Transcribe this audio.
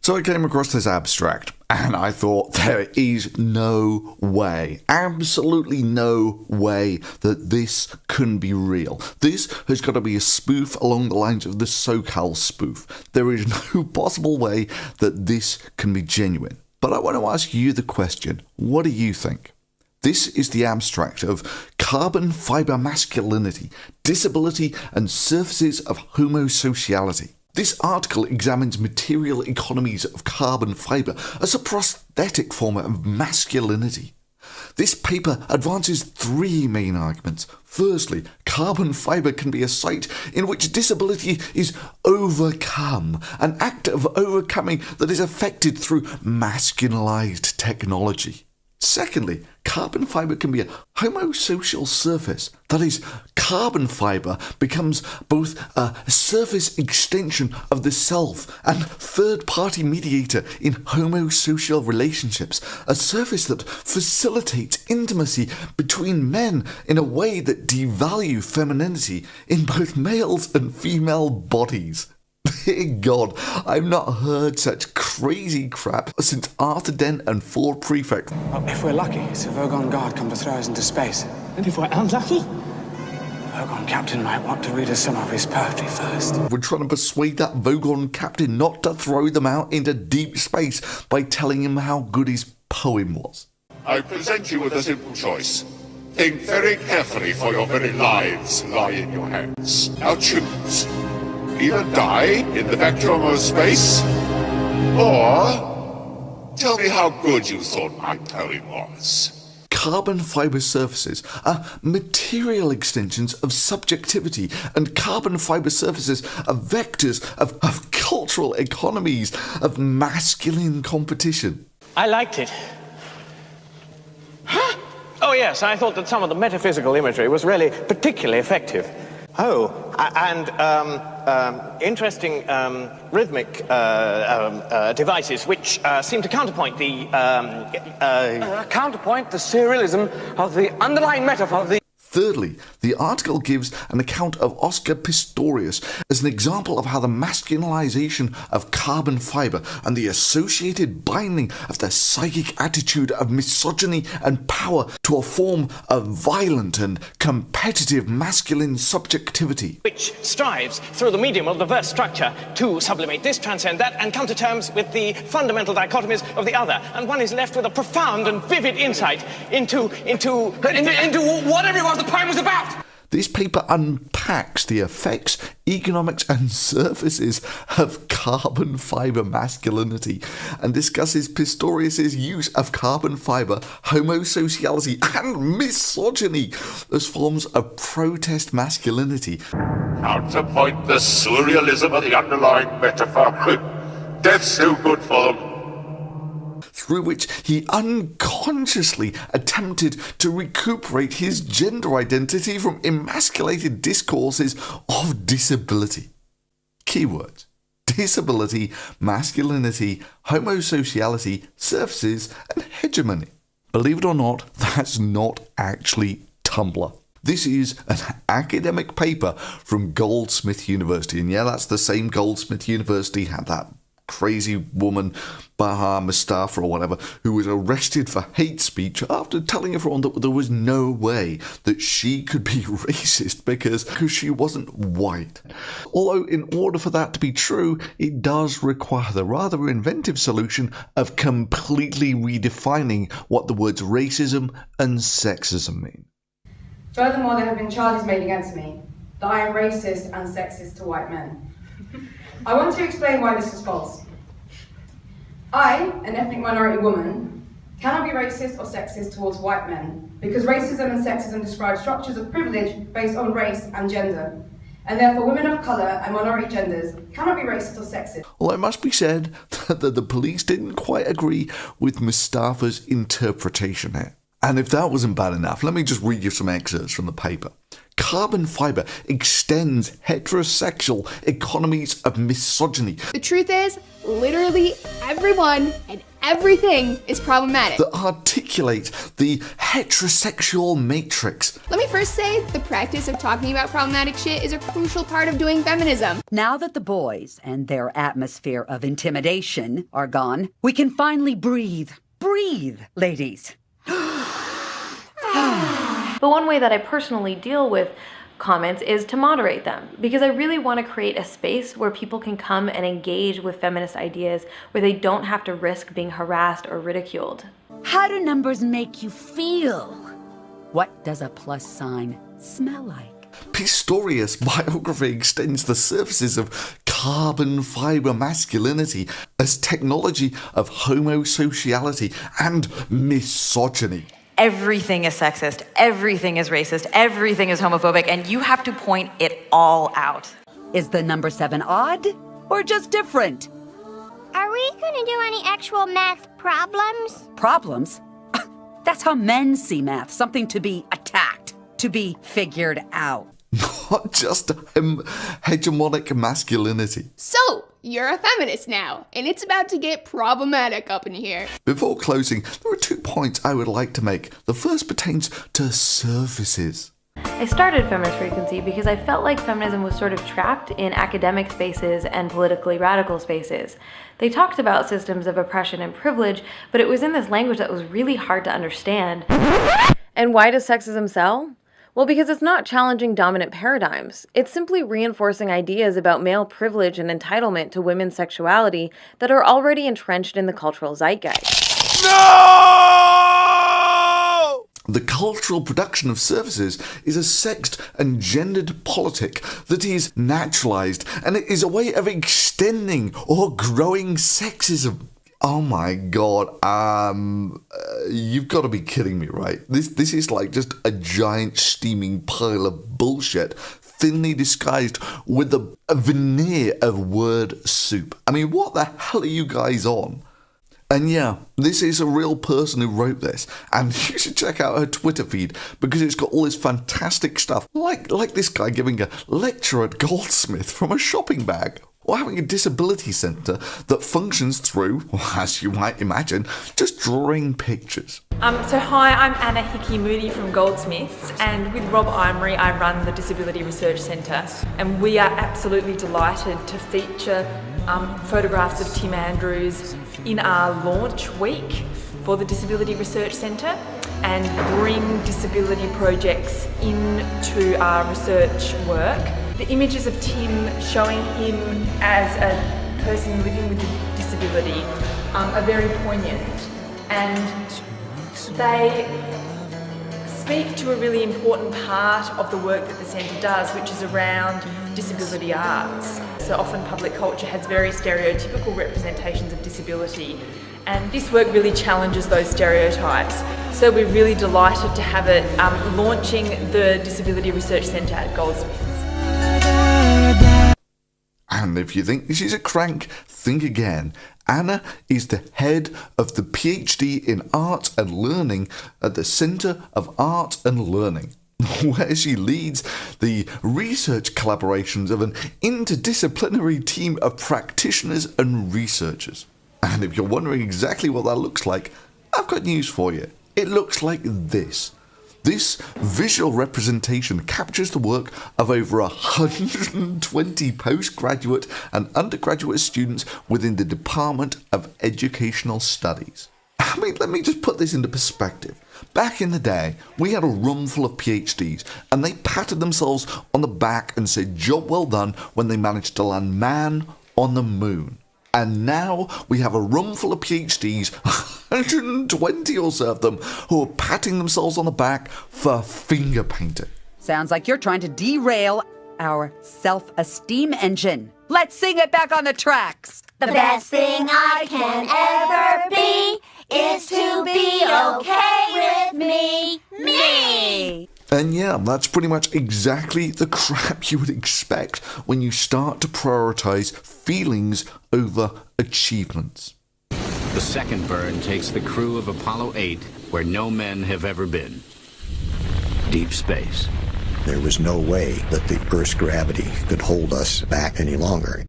So I came across this abstract and I thought there is no way, absolutely no way that this can be real. This has got to be a spoof along the lines of the SoCal spoof. There is no possible way that this can be genuine. But I want to ask you the question, what do you think? This is the abstract of carbon fiber masculinity, disability and surfaces of homosociality. This article examines material economies of carbon fiber as a prosthetic form of masculinity. This paper advances three main arguments. Firstly, carbon fiber can be a site in which disability is overcome, an act of overcoming that is effected through masculinized technology. Secondly, carbon fiber can be a homosocial surface. That is, carbon fiber becomes both a surface extension of the self and third-party mediator in homosocial relationships, a surface that facilitates intimacy between men in a way that devalue femininity in both males and female bodies. Dear God, I've not heard such crazy crap since Arthur Dent and Ford Prefect. Well, if we're lucky, it's a Vogon guard come to throw us into space. And if we're unlucky? Vogon captain might want to read us some of his poetry first. We're trying to persuade that Vogon captain not to throw them out into deep space by telling him how good his poem was. I present you with a simple choice. Think very carefully, for your very lives lie in your hands. Now choose. Either die in the vacuum of space, or tell me how good you thought my poem was. Carbon fiber surfaces are material extensions of subjectivity, and carbon fiber surfaces are vectors of cultural economies, of masculine competition. I liked it. Huh? Oh yes, I thought that some of the metaphysical imagery was really particularly effective. Oh, and interesting rhythmic devices which seem to counterpoint the serialism of the underlying metaphor of the... Thirdly, the article gives an account of Oscar Pistorius as an example of how the masculinization of carbon fiber and the associated binding of the psychic attitude of misogyny and power to a form of violent and competitive masculine subjectivity, which strives through the medium of the verse structure to sublimate this, transcend that, and come to terms with the fundamental dichotomies of the other. And one is left with a profound and vivid insight into whatever it was the poem was about. This paper unpacks the effects, economics and surfaces of carbon fiber masculinity and discusses Pistorius' use of carbon fiber, homosociality and misogyny as forms of protest masculinity. Counterpoint the surrealism of the underlying metaphor. Death's no good for them. Through which he unconsciously attempted to recuperate his gender identity from emasculated discourses of disability. Keywords: disability, masculinity, homosociality, surfaces, and hegemony. Believe it or not, that's not actually Tumblr. This is an academic paper from Goldsmith University, and yeah, that's the same Goldsmith University had that crazy woman, Bahar Mustafa or whatever, who was arrested for hate speech after telling everyone that there was no way that she could be racist because she wasn't white. Although in order for that to be true, it does require the rather inventive solution of completely redefining what the words racism and sexism mean. Furthermore, there have been charges made against me that I am racist and sexist to white men. I want to explain why this is false. I, an ethnic minority woman, cannot be racist or sexist towards white men because racism and sexism describe structures of privilege based on race and gender. And therefore women of colour and minority genders cannot be racist or sexist. Well, it must be said that the police didn't quite agree with Mustafa's interpretation here. And if that wasn't bad enough, let me just read you some excerpts from the paper. Carbon fiber extends heterosexual economies of misogyny. The truth is, literally everyone and everything is problematic. That articulate the heterosexual matrix. Let me first say, the practice of talking about problematic shit is a crucial part of doing feminism. Now that the boys and their atmosphere of intimidation are gone, we can finally breathe. Breathe, ladies. But one way that I personally deal with comments is to moderate them, because I really want to create a space where people can come and engage with feminist ideas where they don't have to risk being harassed or ridiculed. How do numbers make you feel? What does a plus sign smell like? Pistorius' biography extends the surfaces of carbon fiber masculinity as technology of homosociality and misogyny. Everything is sexist, everything is racist, everything is homophobic, and you have to point it all out. Is the number 7 odd or just different? Are we going to do any actual math problems? Problems? That's how men see math, something to be attacked, to be figured out. Not just hegemonic masculinity. So, you're a feminist now, and it's about to get problematic up in here. Before closing, there are 2 points I would like to make. The first pertains to services. I started Feminist Frequency because I felt like feminism was sort of trapped in academic spaces and politically radical spaces. They talked about systems of oppression and privilege, but it was in this language that was really hard to understand. And why does sexism sell? Well, because it's not challenging dominant paradigms. It's simply reinforcing ideas about male privilege and entitlement to women's sexuality that are already entrenched in the cultural zeitgeist. No! The cultural production of services is a sexed and gendered politic that is naturalized, and it is a way of extending or growing sexism. Oh my god, you've got to be kidding me, right? This is like just a giant steaming pile of bullshit, thinly disguised with a veneer of word soup. I mean, what the hell are you guys on? And yeah, this is a real person who wrote this, and you should check out her Twitter feed because it's got all this fantastic stuff, like this guy giving a lecture at Goldsmith from a shopping bag. Or having a disability centre that functions through, as you might imagine, just drawing pictures. So hi, I'm Anna Hickey-Moody from Goldsmiths, and with Rob Emery I run the Disability Research Centre, and we are absolutely delighted to feature photographs of Tim Andrews in our launch week for the Disability Research Centre and bring disability projects into our research work. The images of Tim showing him as a person living with a disability are very poignant, and they speak to a really important part of the work that the centre does, which is around disability arts. So often public culture has very stereotypical representations of disability, and this work really challenges those stereotypes. So we're really delighted to have it launching the Disability Research Centre at Goldsmiths. And if you think she's a crank, think again. Anna is the head of the PhD in Art and Learning at the Centre of Art and Learning, where she leads the research collaborations of an interdisciplinary team of practitioners and researchers. And if you're wondering exactly what that looks like, I've got news for you. It looks like this. This visual representation captures the work of over 120 postgraduate and undergraduate students within the Department of Educational Studies. I mean, let me just put this into perspective. Back in the day, we had a room full of PhDs, and they patted themselves on the back and said, "Job well done," when they managed to land man on the moon. And now we have a room full of PhDs, 120 or so of them, who are patting themselves on the back for finger painting. Sounds like you're trying to derail our self-esteem engine. Let's sing it back on the tracks. The best thing I can ever be is to be okay with me. Me! And yeah, that's pretty much exactly the crap you would expect when you start to prioritise feelings over achievements. The second burn takes the crew of Apollo 8 where no men have ever been. Deep space. There was no way that the Earth's gravity could hold us back any longer.